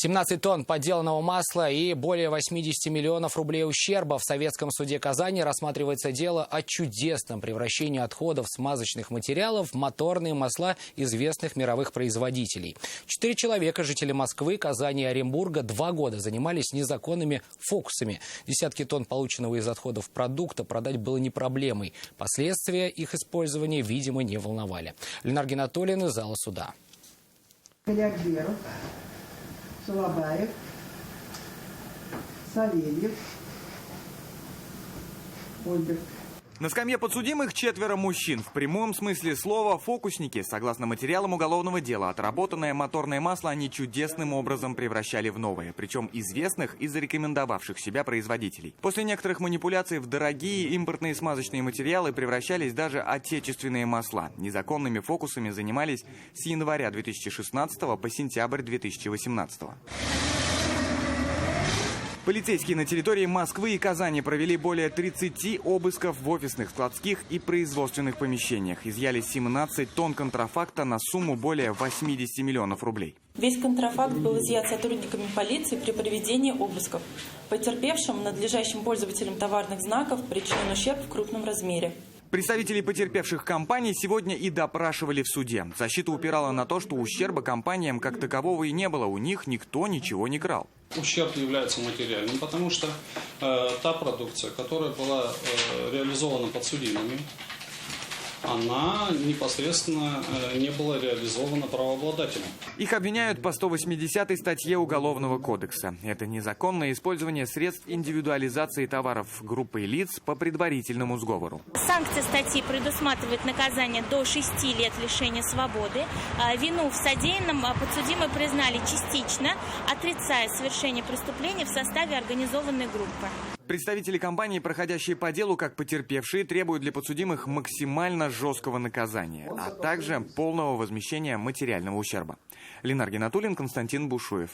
17 тонн подделанного масла и более 80 миллионов рублей ущерба. В Советском суде Казани рассматривается дело о чудесном превращении отходов смазочных материалов в моторные масла известных мировых производителей. 4 человека, жители Москвы, Казани и Оренбурга, 2 года занимались незаконными фокусами. Десятки тонн полученного из отходов продукта продать было не проблемой. Последствия их использования, видимо, не волновали. Ленар Гинатуллин из зала суда. Калякберов, Шалабаев, Савельев, Ольберг. На скамье подсудимых 4 мужчин. В прямом смысле слова фокусники. Согласно материалам уголовного дела, отработанное моторное масло они чудесным образом превращали в новое. Причем известных и зарекомендовавших себя производителей. После некоторых манипуляций в дорогие импортные смазочные материалы превращались даже отечественные масла. Незаконными фокусами занимались с января 2016 по сентябрь 2018. Полицейские на территории Москвы и Казани провели более 30 обысков в офисных, складских и производственных помещениях. Изъяли 17 тонн контрафакта на сумму более 80 миллионов рублей. Весь контрафакт был изъят сотрудниками полиции при проведении обысков. Потерпевшим, надлежащим пользователям товарных знаков причинен ущерб в крупном размере. Представителей потерпевших компаний сегодня и допрашивали в суде. Защита упирала на то, что ущерба компаниям как такового и не было. У них никто ничего не крал. Ущерб является материальным, потому что та продукция, которая была реализована подсудимыми, она непосредственно не была реализована правообладателем. Их обвиняют по 180 статье Уголовного кодекса. Это незаконное использование средств индивидуализации товаров группой лиц по предварительному сговору. Санкция статьи предусматривает наказание до 6 лет лишения свободы. Вину в содеянном подсудимые признали частично, отрицая совершение преступления в составе организованной группы. Представители компании, проходящие по делу как потерпевшие, требуют для подсудимых максимально жесткого наказания, а также полного возмещения материального ущерба. Ленар Гинатуллин, Константин Бушуев.